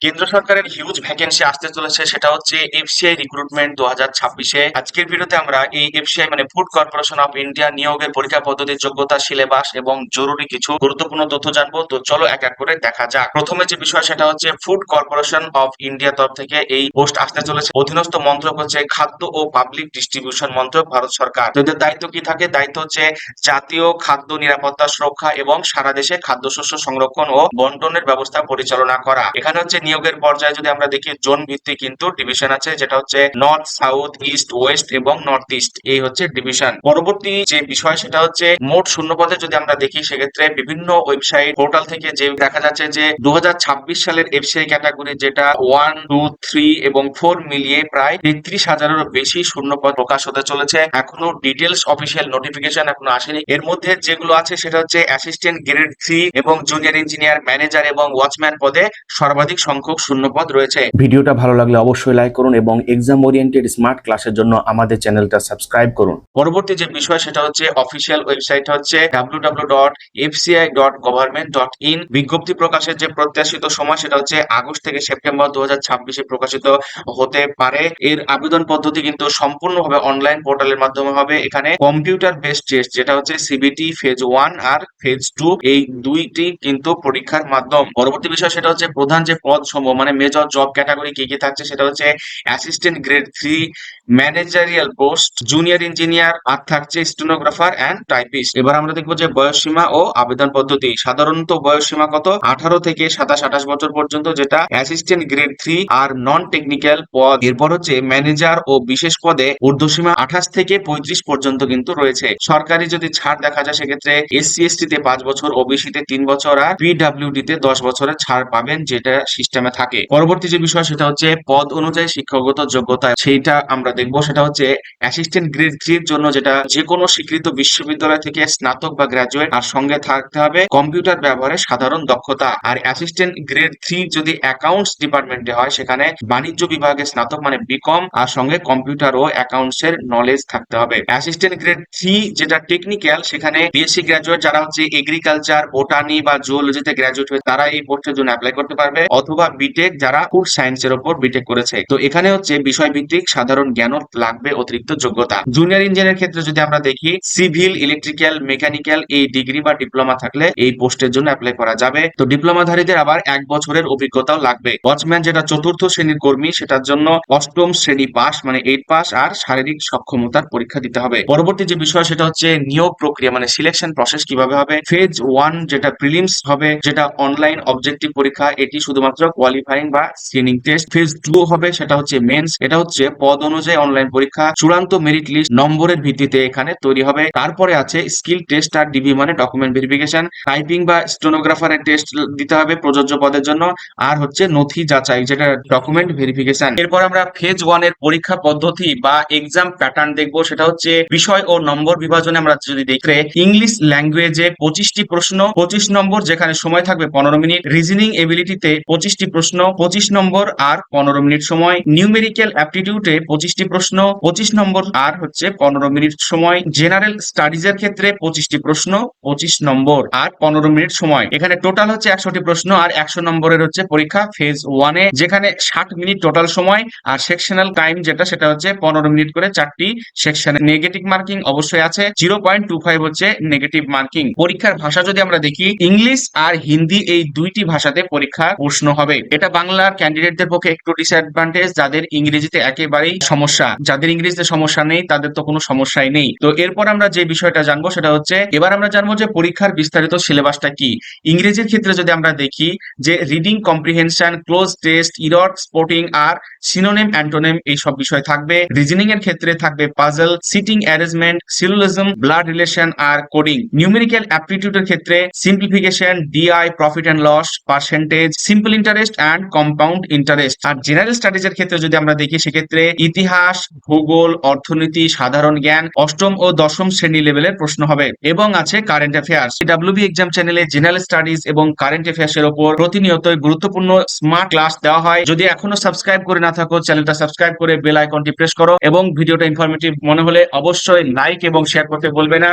কেন্দ্র সরকারের huge vacancy আসতে চলেছে, সেটা হচ্ছে এফসিআই রিক্রুটমেন্ট 2026-এ। আজকের ভিডিওতে আমরা এই এফসিআই মানে ফুড কর্পোরেশন অফ ইন্ডিয়া নিয়োগের পরীক্ষা পদ্ধতি, যোগ্যতা, সিলেবাস এবং জরুরি কিছু গুরুত্বপূর্ণ তথ্য জানবো। তো চলো এক এক করে দেখা যাক। প্রথমে যে বিষয় সেটা হচ্ছে ফুড কর্পোরেশন অফ ইন্ডিয়া তরফ থেকে এই পোস্ট আসতে চলেছে। অধীনস্থ মন্ত্রক হচ্ছে খাদ্য ও পাবলিক ডিস্ট্রিবিউশন মন্ত্রক, ভারত সরকার। তো এদের দায়িত্ব কি থাকে? দায়িত্ব হচ্ছে জাতীয় খাদ্য নিরাপত্তা, সুরক্ষা এবং সারা দেশে খাদ্যশস্য সংরক্ষণ ও বন্টনের ব্যবস্থা পরিচালনা করা। এখানে হচ্ছে নিয়োগের পর্যায়ে যদি আমরা দেখি জোন ভিত্তিক কিন্তু ডিভিশন আছে, যেটা হচ্ছে নর্থ, সাউথ, ইস্ট, ওয়েস্ট এবং নর্থ ইস্ট, এই হচ্ছে ডিভিশন। পরবর্তী যে বিষয় সেটা হচ্ছে মোট শূন্যপদে যদি আমরা দেখি, সেক্ষেত্রে বিভিন্ন ওয়েবসাইট পোর্টাল থেকে যে দেখা যাচ্ছে যে 2026 সালের এফসিআই ক্যাটাগরি, যেটা 1, 2, 3 এবং 4 মিলিয়ে প্রায় 33,000-এরও বেশি শূন্যপদ প্রকাশ হতে চলেছে। এখনো ডিটেলস অফিসিয়াল নোটিফিকেশন এখনো আসেনি। এর মধ্যে যেগুলো আছে সেটা হচ্ছে অ্যাসিস্ট্যান্ট গ্রেড 3 এবং জুনিয়র ইঞ্জিনিয়ার, ম্যানেজার এবং ওয়াচম্যান পদে সর্বাধিক সংখ্যক শূন্যপদ রয়েছে। ভিডিওটা ভালো লাগলে অবশ্যই লাইক করুন এবং এক্সাম ওরিয়েন্টেড স্মার্ট ক্লাসের জন্য আমাদের চ্যানেলটা সাবস্ক্রাইব করুন। পরবর্তী যে বিষয় সেটা হচ্ছে অফিসিয়াল ওয়েবসাইট হচ্ছে www.fci.government.in। বিজ্ঞপ্তি প্রকাশের যে প্রত্যাশিত সময় সেটা হচ্ছে আগস্ট থেকে সেপ্টেম্বর 2026-এ প্রকাশিত হতে পারে। এর আবেদন পদ্ধতি কিন্তু সম্পূর্ণভাবে অনলাইন পোর্টালের মাধ্যমে হবে। এখানে কম্পিউটার বেসড টেস্ট, যেটা হচ্ছে সিবিটি ফেজ 1 আর ফেজ 2, এই দুইটি কিন্তু পরীক্ষার মাধ্যম। পরবর্তী বিষয় সেটা হচ্ছে প্রধান যে পদ সমূহ মানে মেজর জব ক্যাটাগরি কি কি থাকছে, সেটা হচ্ছে assistant grade 3, managerial post, junior engineer, আর থাকছে স্টেনোগ্রাফার এন্ড টাইপিস্ট। এবার আমরা দেখবো যে বয়সসীমা ও আবেদন পদ্ধতি। সাধারণত বয়সসীমা কত? 18 থেকে 27-28 বছর পর্যন্ত, যেটা অ্যাসিস্ট্যান্ট গ্রেড 3 আর নন টেকনিক্যাল পদ। এরপর হচ্ছে ম্যানেজার ও বিশেষ পদে ঊর্ধ্বসীমা 28 থেকে 35 পর্যন্ত কিন্তু রয়েছে। সরকারি যদি ছাড় দেখা যায়, সেক্ষেত্রে এসসি এসটি তে 5 বছর, ওবিসি তে 3 বছর আর পিডব্লিউডি তে 10 বছরের ছাড় পাবেন, যেটা সিস্টেমে থাকে। পরবর্তী যে বিষয় সেটা হচ্ছে পদ অনুযায়ী শিক্ষাগত যোগ্যতা, সেইটা আমরা দেখবো। সেটা হচ্ছে অ্যাসিস্ট্যান্ট গ্রেড 3 এর জন্য, যেটা যে কোনো স্বীকৃত বিশ্ববিদ্যালয় থেকে স্নাতক বা গ্রাজুয়েট, আর সঙ্গে থাকতে হবে কম্পিউটার ব্যবহারে সাধারণ দক্ষতা। আর অ্যাসিস্ট্যান্ট গ্রেড 3 যদি অ্যাকাউন্টস ডিপার্টমেন্টে হয়, সেখানে বাণিজ্য বিভাগে স্নাতক মানে বিকম, আর সঙ্গে কম্পিউটার ও অ্যাকাউন্টস এর নলেজ থাকতে হবে। অ্যাসিস্ট্যান্ট গ্রেড 3 যেটা টেকনিক্যাল, সেখানে বিএসসি গ্রাজুয়েট যারা হচ্ছে এগ্রিকালচার, বোটানি বা জুওলজিতে গ্রাজুয়েট হয়ে তারা এই পোস্টের জন্য অ্যাপ্লাই করতে পারবে, অথবা বিটেক যারা ফুড সায়েন্সের উপর বিটেক করেছে। তো এখানে হচ্ছে বিষয় ভিত্তিক সাধারণ জ্ঞানও লাগবে, অতিরিক্ত যোগ্যতা। জুনিয়র ইঞ্জিনিয়ার ক্ষেত্রে যদি আমরা দেখি, সিভিল, ইলেকট্রিক্যাল, মেকানিক্যাল এই ডিগ্রি বা ডিপ্লোমা থাকলে এই পোস্টের জন্য অ্যাপ্লাই করা যাবে। তো ডিপ্লোমাধারীদের আবার 1 বছরের অভিজ্ঞতাও লাগবে। ওয়াচম্যান যেটা চতুর্থ শ্রেণীর কর্মী, সেটার জন্য 8ম শ্রেণী পাস মানে 8 পাস আর শারীরিক সক্ষমতার পরীক্ষা দিতে হবে। পরবর্তী যে বিষয় সেটা হচ্ছে নিয়োগ প্রক্রিয়া মানে সিলেকশন প্রসেস কিভাবে হবে। ফেজ 1 যেটা প্রিলিমস হবে, যেটা অনলাইন অবজেক্টিভ পরীক্ষা, এটি শুধুমাত্র কোয়ালিফাইং বা স্ক্রিনিং টেস্ট। ফেজ 2 হবে, সেটা হচ্ছে মেন্স, এটা হচ্ছে পদ অনুযায়ী অনলাইন পরীক্ষা, চূড়ান্ত মেরিট লিস্ট নম্বরের ভিত্তিতে এখানে তৈরি হবে। তারপরে আছে স্কিল টেস্ট আর ডিবি মানে ডকুমেন্ট ভেরিফিকেশন, টাইপিং বা স্টেনোগ্রাফারের টেস্ট দিতে হবে প্রযোজ্য পদের জন্য, আর হচ্ছে নথি যাচাই যেটা ডকুমেন্ট ভেরিফিকেশন। এরপর আমরা ফেজ 1 এর পরীক্ষা পদ্ধতি বা এক্সাম প্যাটার্ন দেখবো। সেটা হচ্ছে বিষয় ও নম্বর বিভাজনে আমরা যদি দেখলে, ইংলিশ ল্যাঙ্গুয়েজে 25টি প্রশ্ন 25 নম্বর, যেখানে সময় থাকবে 15 মিনিট। রিজনিং এবিলিটিতে 25টি প্রশ্ন 25 নম্বর আর 15 মিনিট সময়। নিউমেরিক্যাল অ্যাপটিটিউডে 25টি প্রশ্ন 25 নম্বর আর হচ্ছে 15 মিনিট সময়। জেনারেল স্টাডিজ এর ক্ষেত্রে 25টি প্রশ্ন 25 নম্বর আর 15 মিনিট সময়। এখানে টোটাল হচ্ছে 100টি প্রশ্ন আর 100 নম্বরের হচ্ছে পরীক্ষা ফেজ 1 এ, যেখানে 60 মিনিট টোটাল সময়। আর সেকশনাল টাইম যেটা, সেটা হচ্ছে 15 মিনিট করে 4টি সেকশনে। নেগেটিভ মার্কিং অবশ্যই আছে, 0.25 হচ্ছে নেগেটিভ মার্কিং। পরীক্ষার ভাষা যদি আমরা দেখি, ইংলিশ আর হিন্দি এই দুইটি ভাষাতে পরীক্ষা প্রশ্ন হবে। এটা বাংলার ক্যান্ডিডেটদের পক্ষে একটু ডিসঅ্যাডভান্টেজ, যাদের ইংরেজিতে একেবারেই সমস্যা। যাদের ইংরেজিতে সমস্যা নেই তাদের তো কোনো সমস্যাই নেই। তো এরপর আমরা যে বিষয়টা জানবো সেটা হচ্ছে, এবার আমরা জানবো যে পরীক্ষার বিস্তারিত সিলেবাসটা কি। ইংরেজির ক্ষেত্রে যদি আমরা দেখি, যে reading comprehension, cloze test, error spotting আর সিনোনিম অ্যান্টোনিম এই সব বিষয় থাকবে। রিজনিং এর ক্ষেত্রে থাকবে puzzle, seating arrangement, syllogism, blood relation আর কোডিং। নিউমেরিক্যাল অ্যাপটিটিউডের ক্ষেত্রে simplification, DI, profit and loss, percentage, simple interest and compound interest. আর জেনারেল স্টাডিজ এর ক্ষেত্রে যদি আমরা দেখি, সেক্ষেত্রে ইতিহাস, ভূগোল, অর্থনীতি, সাধারণ জ্ঞান, 8ম ও 10ম শ্রেণী লেভেলের প্রশ্ন হবে। এবং আছে কারেন্ট অ্যাফেয়ার্স। ডাব্লিউবি এক্সাম চ্যানেলে জেনারেল স্টাডিজ এবং কারেন্ট অ্যাফেয়ার্স এর উপর প্রতিনিয়তই গুরুত্বপূর্ণ স্মার্ট ক্লাস দেওয়া হয়। যদি এখনো সাবস্ক্রাইব করে না থাকো, চ্যানেলটা সাবস্ক্রাইব করে বেল আইকনটি প্রেস করো, এবং ভিডিওটা ইনফরমেটিভ মনে হলে অবশ্যই লাইক এবং শেয়ার করতে ভুলবে না।